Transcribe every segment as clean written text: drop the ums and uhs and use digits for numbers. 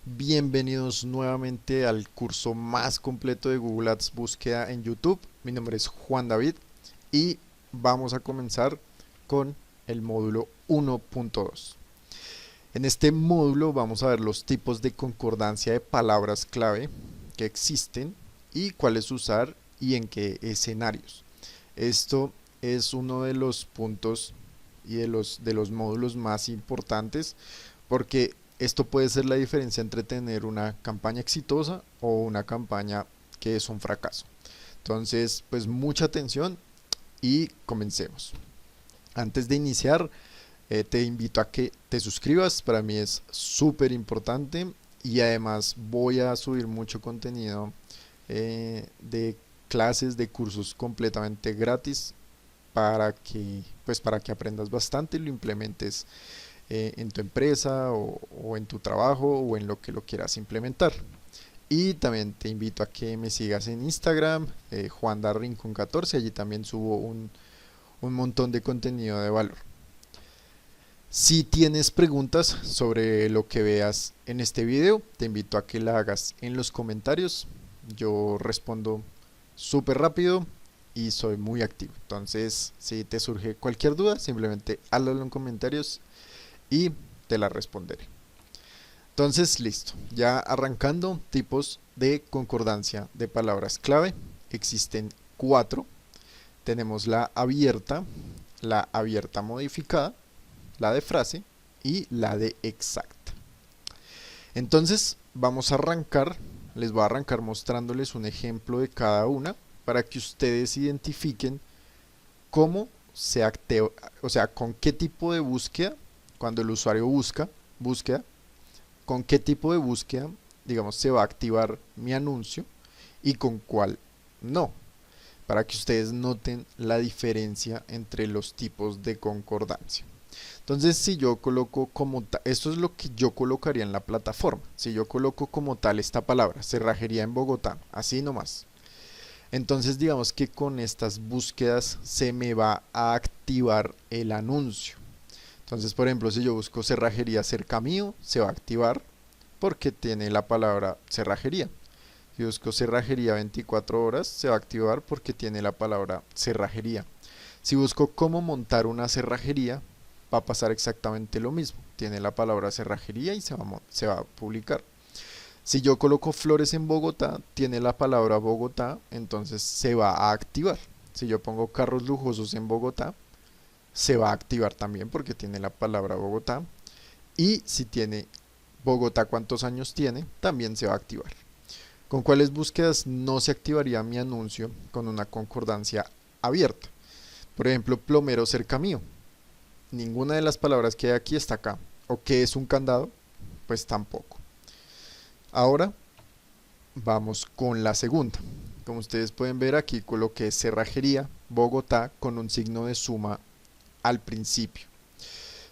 Bienvenidos nuevamente al curso más completo de Google Ads búsqueda en YouTube. Mi nombre es Juan David y vamos a comenzar con el módulo 1.2. En este módulo vamos a ver los tipos de concordancia de palabras clave que existen y cuáles usar y en qué escenarios. Esto es uno de los puntos y de los módulos más importantes porque esto puede ser la diferencia entre tener una campaña exitosa o una campaña que es un fracaso. Entonces, pues mucha atención y comencemos. Antes de iniciar, te invito a que te suscribas, para mí es súper importante y además voy a subir mucho contenido de clases, de cursos completamente gratis para que aprendas bastante y lo implementes en tu empresa o en tu trabajo o en lo que lo quieras implementar. Y también te invito a que me sigas en Instagram, JuanDarRincon14, allí también subo un montón de contenido de valor. Si tienes preguntas sobre lo que veas en este video, te invito a que la hagas en los comentarios. Yo respondo súper rápido y soy muy activo. Entonces, si te surge cualquier duda, simplemente hazlo en comentarios y te la responderé. Entonces, listo. Ya arrancando, tipos de concordancia de palabras clave. Existen 4. Tenemos la abierta modificada, la de frase y la de exacta. Entonces, vamos a arrancar. Les voy a arrancar mostrándoles un ejemplo de cada una para que ustedes identifiquen cómo se activa, o sea, con qué tipo de búsqueda, cuando el usuario búsqueda, con qué tipo de búsqueda, digamos, se va a activar mi anuncio y con cuál no, para que ustedes noten la diferencia entre los tipos de concordancia. Entonces, si yo coloco como tal, esto es lo que yo colocaría en la plataforma. Si yo coloco como tal esta palabra, cerrajería en Bogotá, así nomás. Entonces, digamos que con estas búsquedas se me va a activar el anuncio. Entonces, por ejemplo, si yo busco cerrajería cerca mío, se va a activar porque tiene la palabra cerrajería. Si busco cerrajería 24 horas, se va a activar porque tiene la palabra cerrajería. Si busco cómo montar una cerrajería, va a pasar exactamente lo mismo. Tiene la palabra cerrajería y se va a publicar. Si yo coloco flores en Bogotá, tiene la palabra Bogotá, entonces se va a activar. Si yo pongo carros lujosos en Bogotá, se va a activar también porque tiene la palabra Bogotá. Y si tiene Bogotá cuántos años tiene, también se va a activar. ¿Con cuáles búsquedas no se activaría mi anuncio con una concordancia abierta? Por ejemplo, plomero cerca mío. Ninguna de las palabras que hay aquí está acá. ¿O qué es un candado? Pues tampoco. Ahora vamos con la segunda. Como ustedes pueden ver, aquí coloqué cerrajería Bogotá con un signo de suma al principio.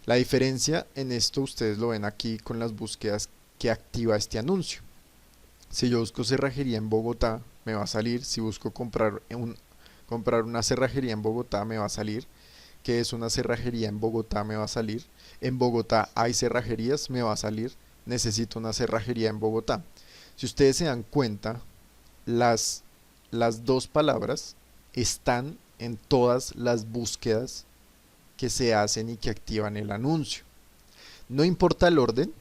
La diferencia en esto ustedes lo ven aquí con las búsquedas que activa este anuncio. Si yo busco cerrajería en Bogotá, me va a salir. Si busco comprar una cerrajería en Bogotá, me va a salir. ¿Qué es una cerrajería en Bogotá? Me va a salir. En Bogotá hay cerrajerías, me va a salir. Necesito una cerrajería en Bogotá. Si ustedes se dan cuenta, las, las dos palabras están en todas las búsquedas que se hacen y que activan el anuncio. No importa el orden,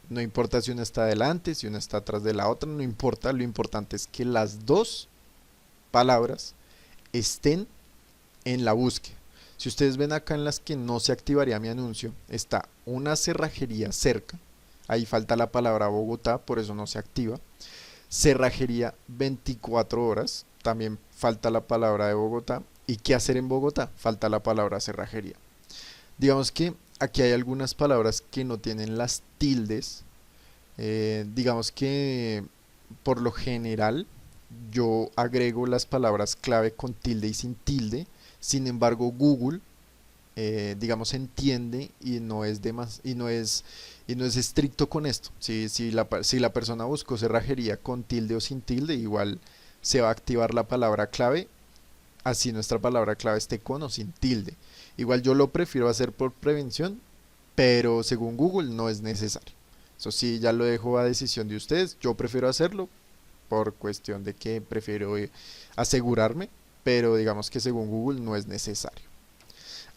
no importa si una está adelante, si una está atrás de la otra, no importa, lo importante es que las dos palabras estén en la búsqueda. Si ustedes ven acá en las que no se activaría mi anuncio, está una cerrajería cerca, ahí falta la palabra Bogotá, por eso no se activa. Cerrajería 24 horas, también falta la palabra de Bogotá. ¿Y qué hacer en Bogotá? Falta la palabra cerrajería. Digamos que aquí hay algunas palabras que no tienen las tildes. Digamos que por lo general yo agrego las palabras clave con tilde y sin tilde. Sin embargo, Google, digamos, entiende y no es estricto con esto. Si la persona buscó cerrajería con tilde o sin tilde, igual se va a activar la palabra clave, así nuestra palabra clave esté con o sin tilde. Igual yo lo prefiero hacer por prevención, pero según Google no es necesario. Eso sí, ya lo dejo a decisión de ustedes. Yo prefiero hacerlo por cuestión de que prefiero asegurarme, pero digamos que según Google no es necesario.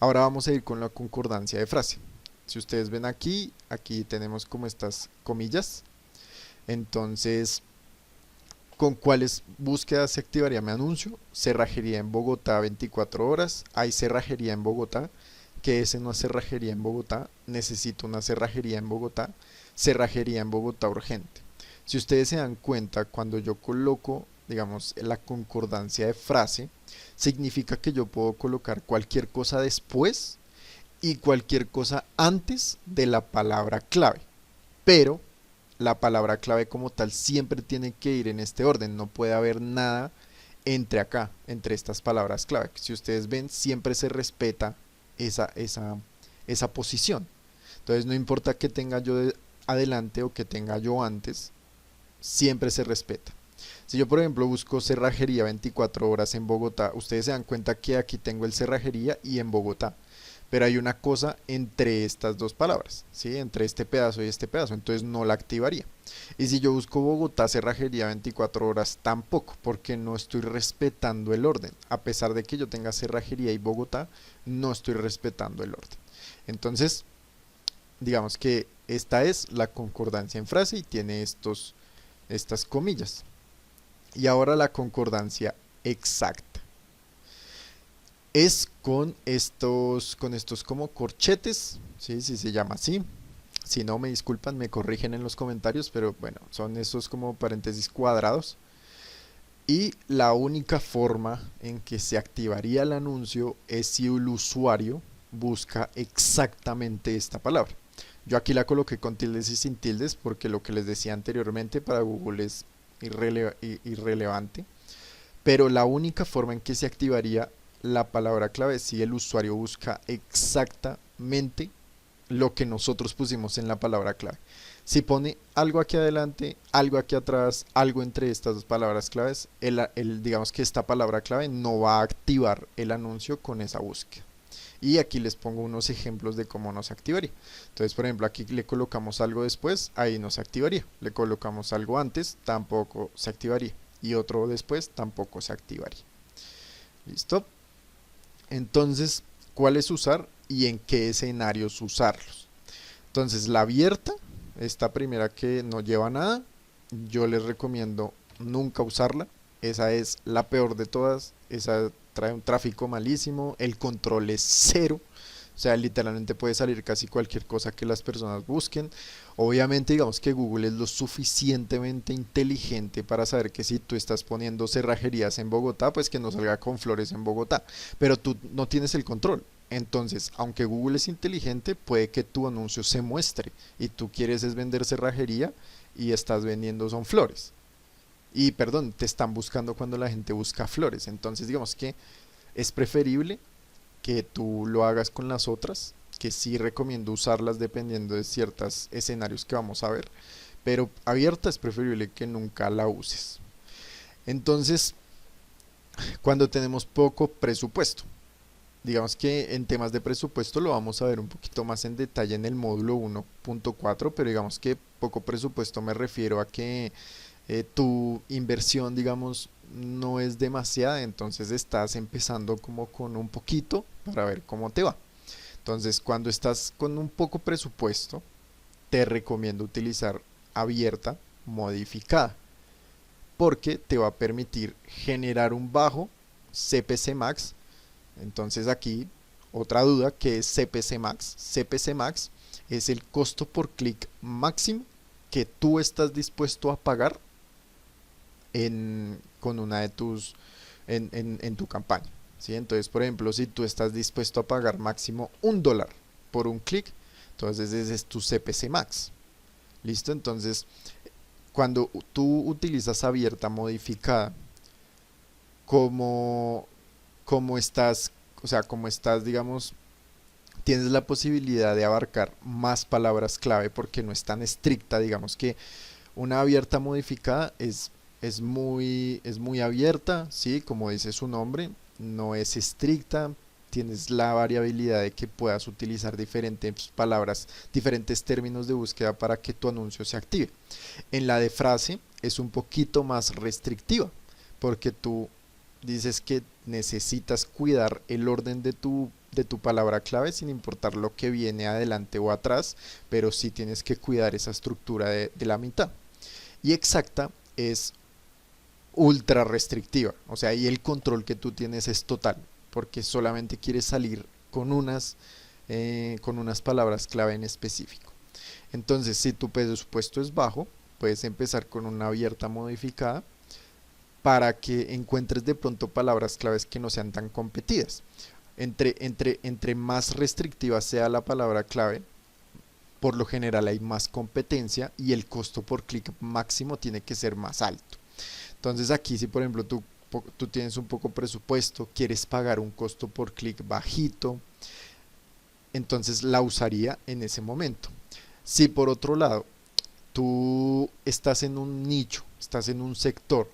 Ahora vamos a ir con la concordancia de frase. Si ustedes ven aquí, aquí tenemos como estas comillas. Entonces, ¿con cuáles búsquedas se activaría mi anuncio? Cerrajería en Bogotá 24 horas. Hay cerrajería en Bogotá. ¿Qué es una cerrajería en Bogotá? Necesito una cerrajería en Bogotá. Cerrajería en Bogotá urgente. Si ustedes se dan cuenta, cuando yo coloco, digamos, la concordancia de frase, significa que yo puedo colocar cualquier cosa después y cualquier cosa antes de la palabra clave. Pero la palabra clave como tal siempre tiene que ir en este orden. No puede haber nada entre acá, entre estas palabras clave. Si ustedes ven, siempre se respeta esa posición. Entonces no importa que tenga yo adelante o que tenga yo antes, siempre se respeta. Si yo por ejemplo busco cerrajería 24 horas en Bogotá, ustedes se dan cuenta que aquí tengo el cerrajería y en Bogotá, pero hay una cosa entre estas dos palabras, ¿sí? Entre este pedazo y este pedazo, entonces no la activaría. Y si yo busco Bogotá cerrajería 24 horas, tampoco, porque no estoy respetando el orden. A pesar de que yo tenga cerrajería y Bogotá, no estoy respetando el orden. Entonces, digamos que esta es la concordancia en frase y tiene estas comillas. Y ahora la concordancia exacta. Es con estos como corchetes, ¿sí? Si se llama así. Si no, me disculpan, me corrigen en los comentarios, pero bueno, son estos como paréntesis cuadrados. Y la única forma en que se activaría el anuncio es si el usuario busca exactamente esta palabra. Yo aquí la coloqué con tildes y sin tildes porque lo que les decía anteriormente para Google es irrelevante. Pero la única forma en que se activaría la palabra clave es si el usuario busca exactamente lo que nosotros pusimos en la palabra clave. Si pone algo aquí adelante, algo aquí atrás, algo entre estas dos palabras claves, digamos que esta palabra clave no va a activar el anuncio con esa búsqueda. Y aquí les pongo unos ejemplos de cómo nos activaría. Entonces, por ejemplo, aquí le colocamos algo después, ahí nos activaría. Le colocamos algo antes, tampoco se activaría. Y otro después, tampoco se activaría. ¿Listo? Entonces, ¿cuáles usar y en qué escenarios usarlos? Entonces, la abierta, esta primera que no lleva nada, yo les recomiendo nunca usarla. Esa es la peor de todas. Esa trae un tráfico malísimo, el control es cero. O sea, literalmente puede salir casi cualquier cosa que las personas busquen. Obviamente, digamos que Google es lo suficientemente inteligente para saber que si tú estás poniendo cerrajerías en Bogotá, pues que no salga con flores en Bogotá. Pero tú no tienes el control. Entonces, aunque Google es inteligente, puede que tu anuncio se muestre y tú quieres es vender cerrajería y estás vendiendo son flores. Y perdón, te están buscando cuando la gente busca flores. Entonces, digamos que es preferible que tú lo hagas con las otras, que sí recomiendo usarlas dependiendo de ciertos escenarios que vamos a ver, pero abierta es preferible que nunca la uses. Entonces, cuando tenemos poco presupuesto, digamos que en temas de presupuesto lo vamos a ver un poquito más en detalle en el módulo 1.4, pero digamos que poco presupuesto me refiero a que tu inversión, digamos, no es demasiada, entonces estás empezando como con un poquito para ver cómo te va. Entonces, cuando estás con un poco presupuesto, te recomiendo utilizar abierta modificada, porque te va a permitir generar un bajo CPC Max. Entonces aquí otra duda, que es CPC Max. CPC Max es el costo por clic máximo que tú estás dispuesto a pagar con una de tus en tu campaña, ¿sí? Entonces, por ejemplo, si tú estás dispuesto a pagar máximo $1 por un clic, entonces ese es tu CPC Max. ¿Listo? Entonces, cuando tú utilizas abierta modificada, como, como estás, o sea, como estás, digamos, tienes la posibilidad de abarcar más palabras clave porque no es tan estricta, digamos que una abierta modificada es muy abierta, ¿sí? Como dice su nombre, no es estricta, tienes la variabilidad de que puedas utilizar diferentes palabras, diferentes términos de búsqueda para que tu anuncio se active. En la de frase es un poquito más restrictiva, porque tú dices que necesitas cuidar el orden de tu palabra clave sin importar lo que viene adelante o atrás, pero sí tienes que cuidar esa estructura de la mitad. Y exacta es ultra restrictiva, o sea, ahí el control que tú tienes es total, porque solamente quieres salir con unas palabras clave en específico. Entonces, si tu presupuesto es bajo, puedes empezar con una abierta modificada para que encuentres de pronto palabras claves que no sean tan competidas. Entre más restrictiva sea la palabra clave, por lo general hay más competencia y el costo por clic máximo tiene que ser más alto. Entonces aquí si por ejemplo tú tienes un poco presupuesto, quieres pagar un costo por clic bajito, entonces la usaría en ese momento. Si por otro lado tú estás en un nicho, estás en un sector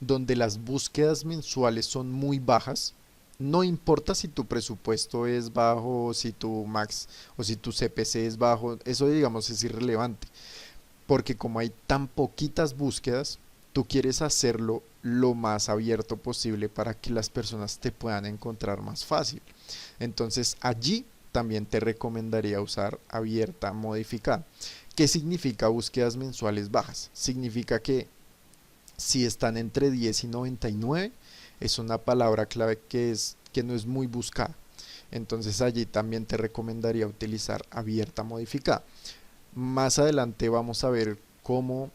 donde las búsquedas mensuales son muy bajas, no importa si tu presupuesto es bajo, si tu max o si tu CPC es bajo, eso digamos es irrelevante, porque como hay tan poquitas búsquedas, tú quieres hacerlo lo más abierto posible para que las personas te puedan encontrar más fácil. Entonces allí también te recomendaría usar abierta modificada. ¿Qué significa búsquedas mensuales bajas? Significa que si están entre 10 y 99 es una palabra clave que no es muy buscada. Entonces allí también te recomendaría utilizar abierta modificada. Más adelante vamos a ver cómo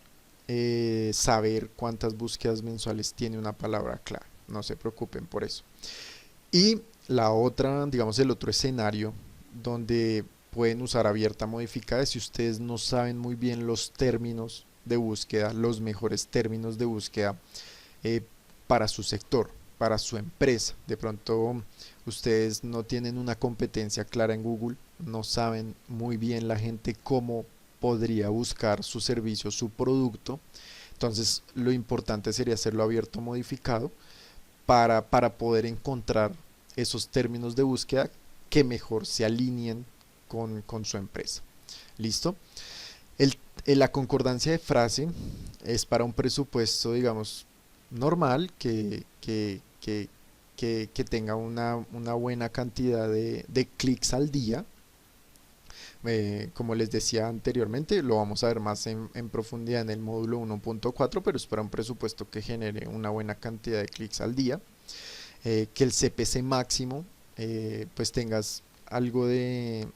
saber cuántas búsquedas mensuales tiene una palabra clave. No se preocupen por eso. Y la otra, digamos el otro escenario donde pueden usar abierta modificada es si ustedes no saben muy bien los términos de búsqueda, los mejores términos de búsqueda eh, para su sector, para su empresa. De pronto ustedes no tienen una competencia clara en Google, no saben muy bien la gente cómo podría buscar su servicio, su producto. Entonces lo importante sería hacerlo abierto modificado para poder encontrar esos términos de búsqueda que mejor se alineen con su empresa. ¿Listo? La concordancia de frase es para un presupuesto, digamos, normal, que tenga una buena cantidad de clics al día. Como les decía anteriormente, lo vamos a ver más en profundidad en el módulo 1.4, pero es para un presupuesto que genere una buena cantidad de clics al día. Que el CPC máximo, pues tengas algo de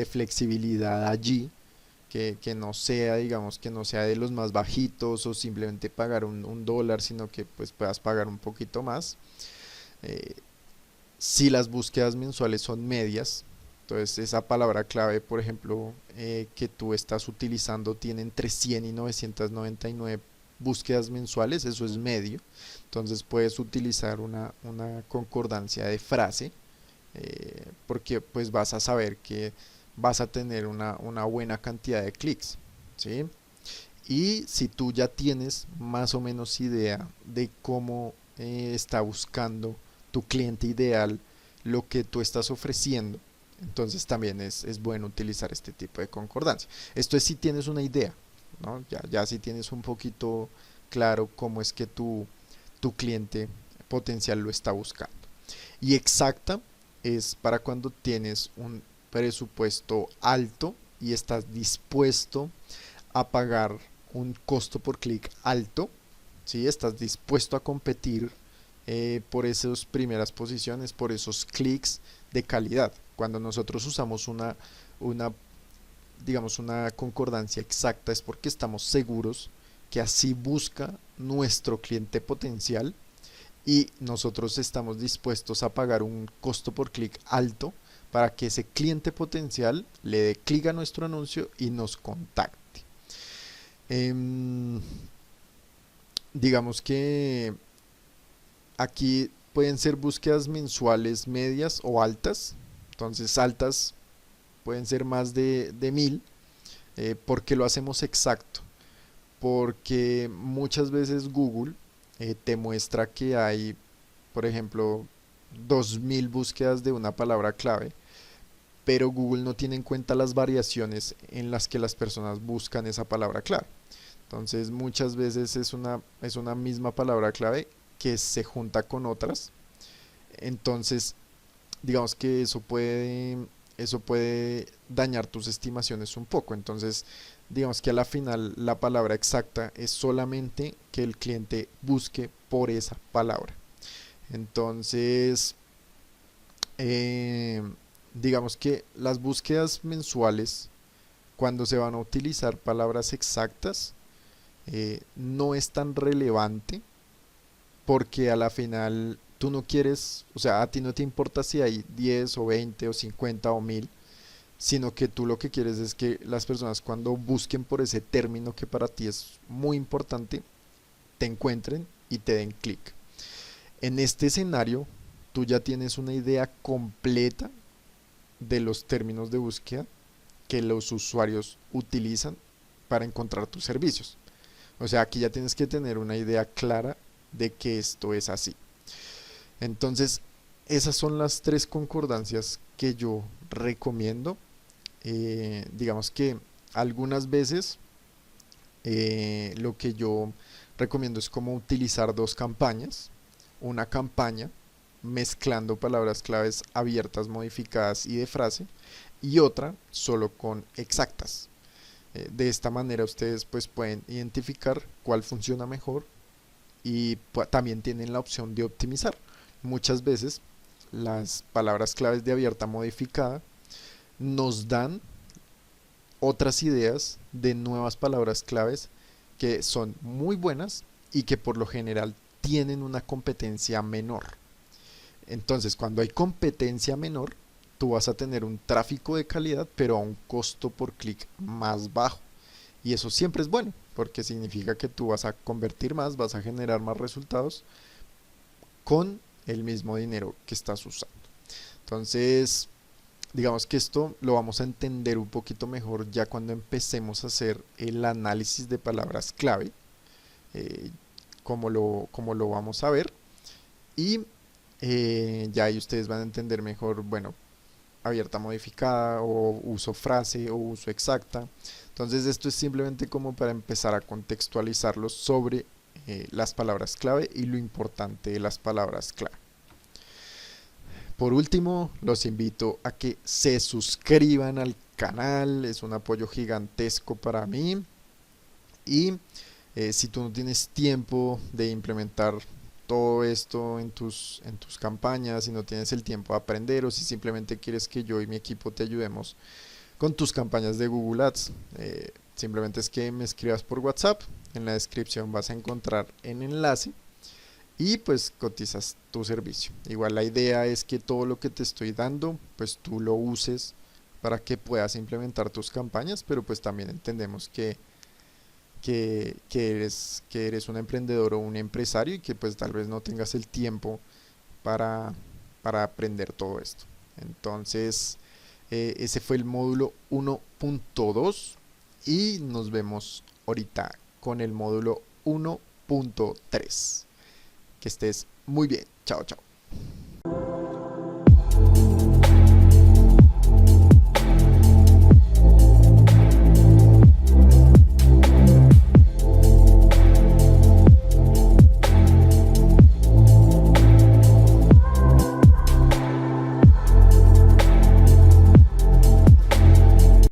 flexibilidad allí, que no sea, digamos, que no sea de los más bajitos o simplemente pagar un dólar, sino que pues puedas pagar un poquito más. Eh, si las búsquedas mensuales son medias, entonces esa palabra clave, por ejemplo, que tú estás utilizando tiene entre 100 y 999 búsquedas mensuales, eso es medio. Entonces puedes utilizar una concordancia de frase, porque pues vas a saber que vas a tener una buena cantidad de clics, ¿sí? Y si tú ya tienes más o menos idea de cómo está buscando tu cliente ideal lo que tú estás ofreciendo, entonces también es bueno utilizar este tipo de concordancia. Esto es si tienes una idea, ¿no? Ya si tienes un poquito claro cómo es que tu cliente potencial lo está buscando. Y exacta es para cuando tienes un presupuesto alto y estás dispuesto a pagar un costo por clic alto, ¿sí? Estás dispuesto a competir por esas primeras posiciones, por esos clics de calidad. Cuando nosotros usamos una, digamos, una concordancia exacta es porque estamos seguros que así busca nuestro cliente potencial y nosotros estamos dispuestos a pagar un costo por clic alto para que ese cliente potencial le dé clic a nuestro anuncio y nos contacte. Digamos que aquí pueden ser búsquedas mensuales medias o altas. Entonces altas pueden ser más de 1000. ¿Por qué lo hacemos exacto? Porque muchas veces Google te muestra que hay, por ejemplo, 2000 búsquedas de una palabra clave, pero Google no tiene en cuenta las variaciones en las que las personas buscan esa palabra clave. Entonces muchas veces es una misma palabra clave que se junta con otras. Entonces digamos que eso puede dañar tus estimaciones un poco. Entonces digamos que a la final la palabra exacta es solamente que el cliente busque por esa palabra. Entonces eh, digamos que las búsquedas mensuales, cuando se van a utilizar palabras exactas, no es tan relevante porque a la final tú no quieres, o sea, a ti no te importa si hay 10 o 20 o 50 o 1000, sino que tú lo que quieres es que las personas cuando busquen por ese término que para ti es muy importante, te encuentren y te den clic. En este escenario, tú ya tienes una idea completa de los términos de búsqueda que los usuarios utilizan para encontrar tus servicios. O sea, aquí ya tienes que tener una idea clara de que esto es así. Entonces, esas son las tres concordancias que yo recomiendo. Digamos que algunas veces lo que yo recomiendo es como utilizar dos campañas. Una campaña mezclando palabras claves abiertas, modificadas y de frase, y otra solo con exactas. De esta manera ustedes pues pueden identificar cuál funciona mejor y también tienen la opción de optimizar. Muchas veces las palabras claves de abierta modificada nos dan otras ideas de nuevas palabras claves que son muy buenas y que por lo general tienen una competencia menor. Entonces, cuando hay competencia menor, tú vas a tener un tráfico de calidad, pero a un costo por clic más bajo. Y eso siempre es bueno, porque significa que tú vas a convertir más, vas a generar más resultados con el mismo dinero que estás usando. Entonces, digamos que esto lo vamos a entender un poquito mejor ya cuando empecemos a hacer el análisis de palabras clave, eh, como lo vamos a ver. Y ya ahí ustedes van a entender mejor, bueno, abierta modificada o uso frase o uso exacta. Entonces esto es simplemente como para empezar a contextualizarlos sobre las palabras clave y lo importante de las palabras clave. Por último, los invito a que se suscriban al canal, es un apoyo gigantesco para mí. Y si tú no tienes tiempo de implementar todo esto en tus campañas, si no tienes el tiempo de aprender o si simplemente quieres que yo y mi equipo te ayudemos con tus campañas de Google Ads, simplemente es que me escribas por WhatsApp. En la descripción vas a encontrar el enlace y pues cotizas tu servicio. Igual la idea es que todo lo que te estoy dando pues tú lo uses para que puedas implementar tus campañas, pero pues también entendemos que eres un emprendedor o un empresario y que pues tal vez no tengas el tiempo para, para aprender todo esto. Entonces, ese fue el módulo 1.2 y nos vemos ahorita con el módulo 1.3. Que estés muy bien. Chao, chao.